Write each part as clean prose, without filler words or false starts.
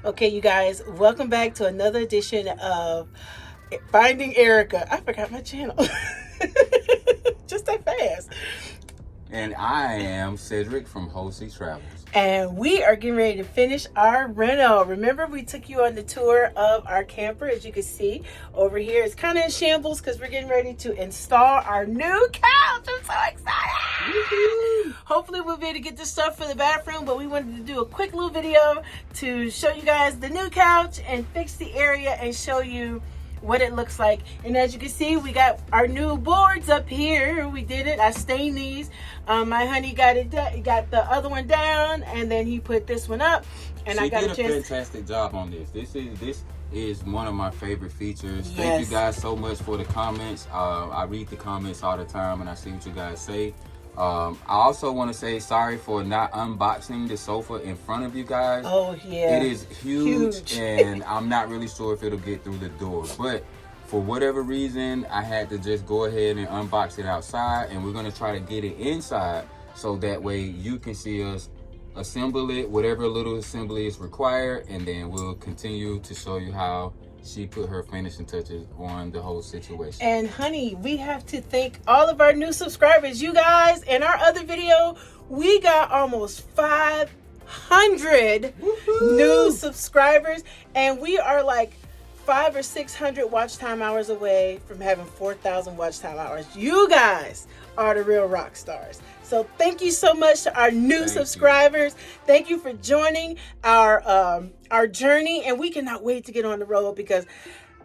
Okay, you guys, welcome back to another edition of Finding Erica. I forgot my channel. Just that fast. And I am Cedric from Cozier Travels. And we are getting ready to finish our reno. Remember, we took you on the tour of our camper. As you can see over here, it's kind of in shambles because we're getting ready to install our new couch. I'm so excited. Woo-hoo. Hopefully we'll be able to get this stuff for the bathroom, but we wanted to do a quick little video to show you guys the new couch and fix the area and show you what it looks like. And as you can see, we got our new boards up here. We did it. I stained these. My honey got the other one down, and then he put this one up. And She I got did a a chance. fantastic job on this. This is one of my favorite features. Yes. Thank you guys so much for the comments. I read the comments all the time, and I see what you guys say. I also want to say sorry for not unboxing the sofa in front of you guys. Oh yeah, it is huge. And I'm not really sure if it'll get through the door, but for whatever reason I had to just go ahead and unbox it outside, and we're going to try to get it inside so that way you can see us assemble it, whatever little assembly is required, and then we'll continue to show you how she put her finishing touches on the whole situation. And honey, we have to thank all of our new subscribers. You guys, in our other video, we got almost 500 new subscribers, and we are like 500 or 600 watch time hours away from having 4,000 watch time hours. You guys are the real rock stars. So thank you so much to our new subscribers. Thank you for joining our journey, and we cannot wait to get on the road because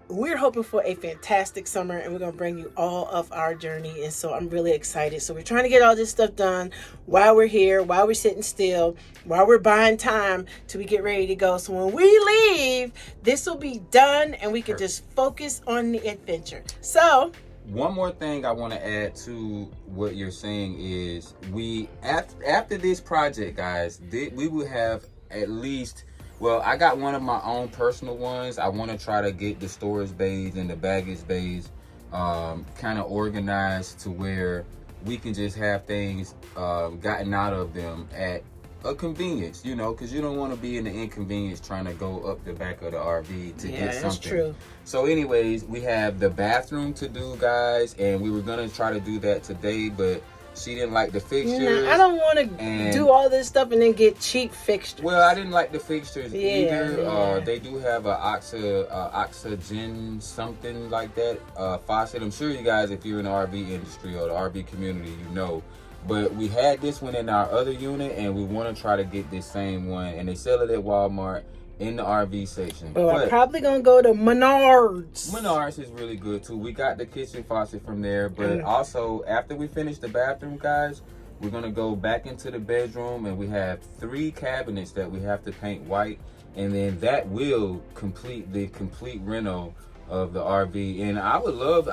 we're hoping for a fantastic summer, and we're going to bring you all of our journey. And so I'm really excited. So we're trying to get all this stuff done while we're here, while we're sitting still, while we're buying time till we get ready to go. So when we leave, this will be done and we can just focus on the adventure. So one more thing I want to add to what you're saying is we after this project, guys, we will have at least, well, I got one of my own personal ones. I want to try to get the storage bays and the baggage bays kind of organized to where we can just have things gotten out of them at a convenience, you know, because you don't want to be in the inconvenience trying to go up the back of the RV to get something. That's true. So anyways, we have the bathroom to do, guys, and we were going to try to do that today, but she didn't like the fixtures. I don't want to do all this stuff and then get cheap fixtures. Well, I didn't like the fixtures either. Yeah. They do have a oxygen, something like that, faucet. I'm sure you guys, if you're in the RV industry or the RV community, you know. But we had this one in our other unit, and we want to try to get this same one. And they sell it at Walmart in the RV section. Well, I'm probably going to go to Menards. Menards is really good, too. We got the kitchen faucet from there. But also, after we finish the bathroom, guys, we're going to go back into the bedroom. And we have 3 cabinets that we have to paint white. And then that will complete the complete reno of the RV. And I would love...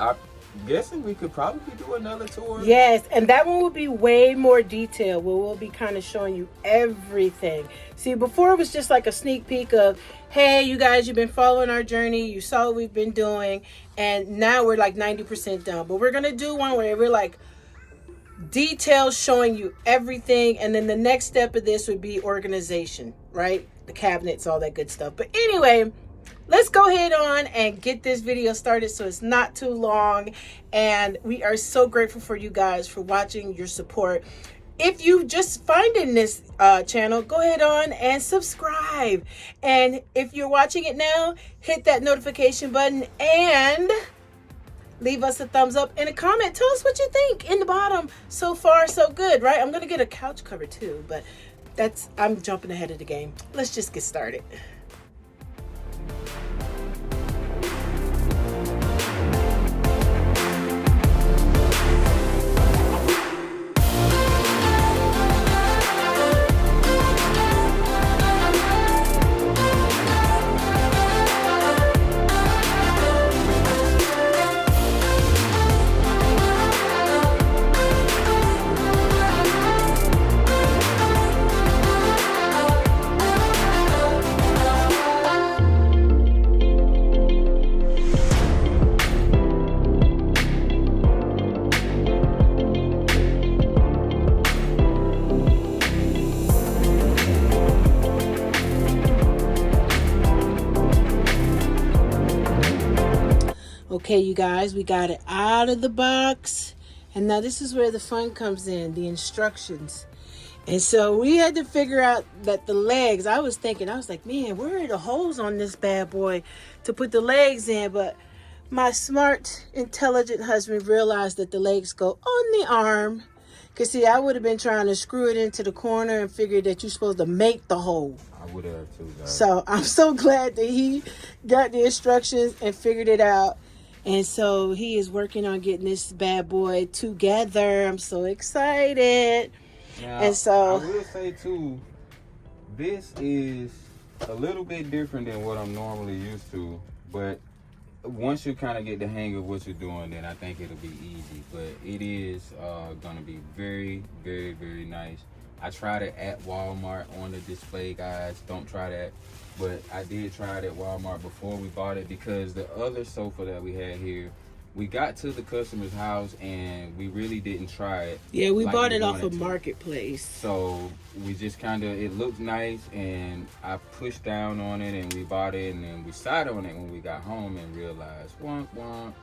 I'm guessing we could probably do another tour. Yes, and that one will be way more detailed, where we'll be kind of showing you everything. See, before it was just like a sneak peek of, hey, you guys, you've been following our journey, you saw what we've been doing, and now we're like 90% done. But we're going to do one where we're like details showing you everything, and then the next step of this would be organization, right? The cabinets, all that good stuff. But anyway, let's go ahead on and get this video started so it's not too long. And we are so grateful for you guys for watching, your support. If you just finding this channel, go ahead on and subscribe. And if you're watching it now, hit that notification button and leave us a thumbs up and a comment. Tell us what you think in the bottom. So far, so good, right? I'm going to get a couch cover too, but I'm jumping ahead of the game. Let's just get started. Okay, you guys, we got it out of the box. And now this is where the fun comes in, the instructions. And so we had to figure out that the legs, I was like, man, where are the holes on this bad boy to put the legs in? But my smart, intelligent husband realized that the legs go on the arm. Because, see, I would have been trying to screw it into the corner and figured that you're supposed to make the hole. I would have too, guys. So I'm so glad that he got the instructions and figured it out. And so he is working on getting this bad boy together. I'm so excited. Now, and so I will say too, this is a little bit different than what I'm normally used to. But once you kind of get the hang of what you're doing, then I think it'll be easy. But it is going to be very, very, very nice. I tried it at Walmart on the display, guys. Don't try that. But I did try it at Walmart before we bought it, because the other sofa that we had here, we got to the customer's house and we really didn't try it. Yeah, we bought it off of Marketplace. So we just kind of, it looked nice, and I pushed down on it and we bought it, and then we sat on it when we got home and realized, wonk, wonk,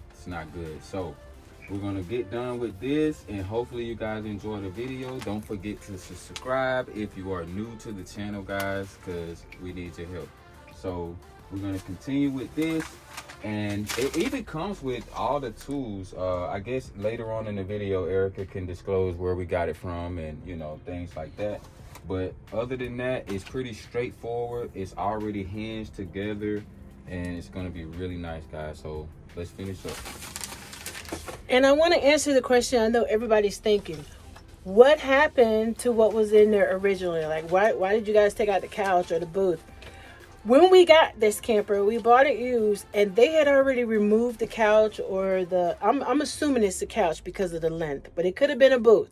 it's not good. So we're going to get done with this, and hopefully you guys enjoy the video. Don't forget to subscribe if you are new to the channel, guys, because we need your help. So we're going to continue with this, and it even comes with all the tools. I guess later on in the video, Erica can disclose where we got it from and, you know, things like that. But other than that, it's pretty straightforward. It's already hinged together, and it's going to be really nice, guys. So let's finish up. And I want to answer the question I know everybody's thinking. What happened to what was in there originally? Like, why did you guys take out the couch or the booth? When we got this camper, we bought it used, and they had already removed the couch, or I'm assuming it's the couch because of the length, but it could have been a booth.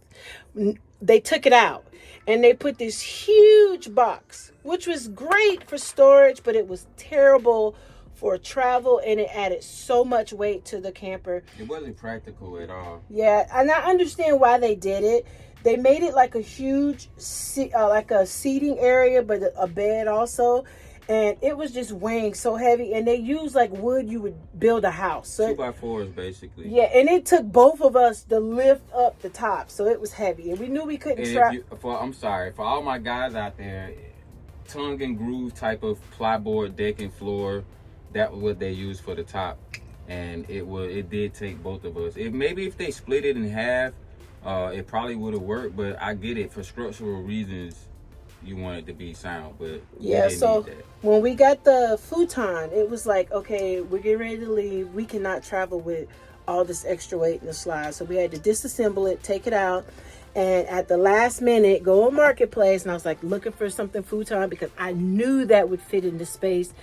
They took it out, and they put this huge box, which was great for storage, but it was terrible for travel, and it added so much weight to the camper. It wasn't practical at all. Yeah, and I understand why they did it. They made it like a huge, like a seating area, but a bed also. And it was just weighing so heavy. And they used like wood you would build a house. So 2x4s, basically. Yeah, and it took both of us to lift up the top. So it was heavy. And we knew we couldn't try. I'm sorry, for all my guys out there, tongue and groove type of plyboard deck and floor, that was what they used for the top. And it did take both of us. Maybe if they split it in half, it probably would have worked. But I get it, for structural reasons, you want it to be sound. But yeah, so when we got the futon, it was like, okay, we're getting ready to leave. We cannot travel with all this extra weight in the slide. So we had to disassemble it, take it out. And at the last minute, go on Marketplace. And I was like looking for something futon because I knew that would fit in the space.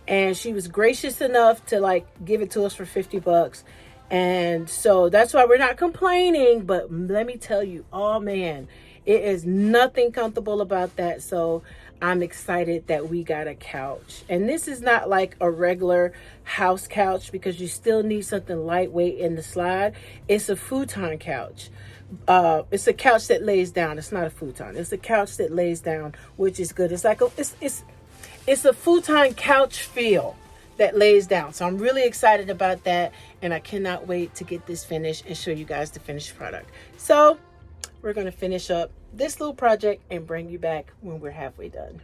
And she was gracious enough to like give it to us for $50. And so that's why we're not complaining. But let me tell you, oh man, it is nothing comfortable about that. So I'm excited that we got a couch. And this is not like a regular house couch, because you still need something lightweight in the slide. It's a futon couch. It's a couch that lays down. It's not a futon. It's a couch that lays down, which is good. It's like it's a futon couch feel that lays down. So I'm really excited about that, and I cannot wait to get this finished and show you guys the finished product. So we're going to finish up this little project and bring you back when we're halfway done.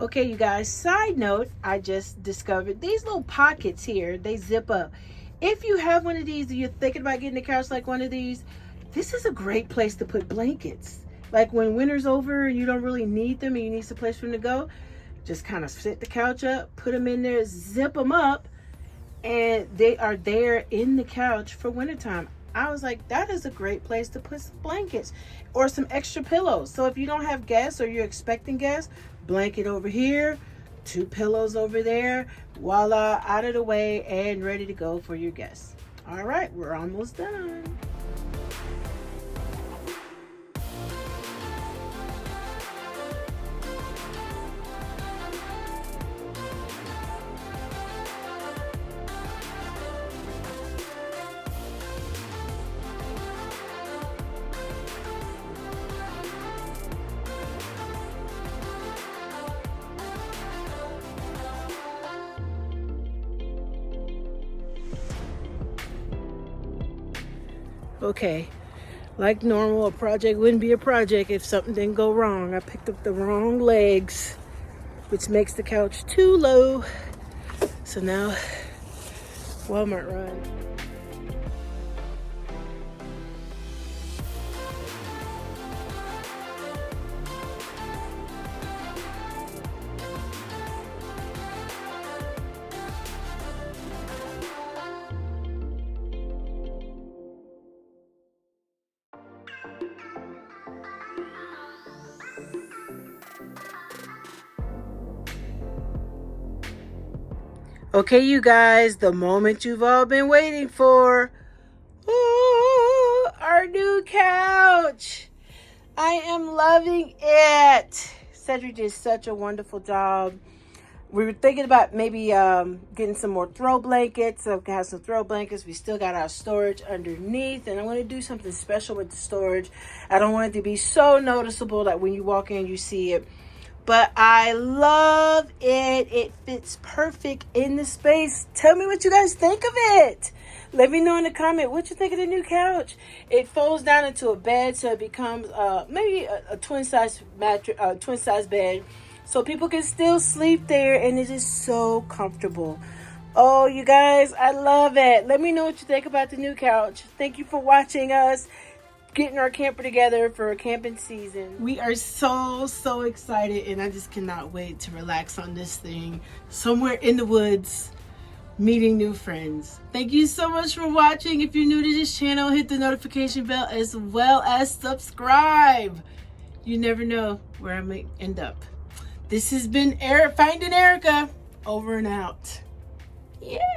Okay, you guys, side note, I just discovered these little pockets here. They zip up. If you have one of these and you're thinking about getting a couch like one of these, this is a great place to put blankets. Like when winter's over and you don't really need them and you need some place for them to go, just kind of set the couch up, put them in there, zip them up, and they are there in the couch for wintertime. I was like, that is a great place to put some blankets or some extra pillows. So if you don't have guests or you're expecting guests, blanket over here, 2 pillows over there, voila, out of the way and ready to go for your guests. All right, we're almost done. Okay, like normal, a project wouldn't be a project if something didn't go wrong. I picked up the wrong legs, which makes the couch too low. So now, Walmart run. Okay, you guys, the moment you've all been waiting for. Ooh, our new couch. I am loving it. Cedric did such a wonderful job. We were thinking about maybe getting some more throw blankets. So we can have some throw blankets. We still got our storage underneath. And I want to do something special with the storage. I don't want it to be so noticeable that when you walk in, you see it. But I love it. It fits perfect in the space. Tell me what you guys think of it. Let me know in the comment what you think of the new couch. It folds down into a bed, so it becomes maybe a twin size mattress, twin size bed, so people can still sleep there, and it is so comfortable. Oh, you guys, I love it. Let me know what you think about the new couch. Thank you for watching us getting our camper together for a camping season. We are so excited, and I just cannot wait to relax on this thing somewhere in the woods, meeting new friends. Thank you so much for watching. If you're new to this channel, hit the notification bell as well as subscribe. You never know where I may end up. This has been Finding Erica, over and out. Yeah.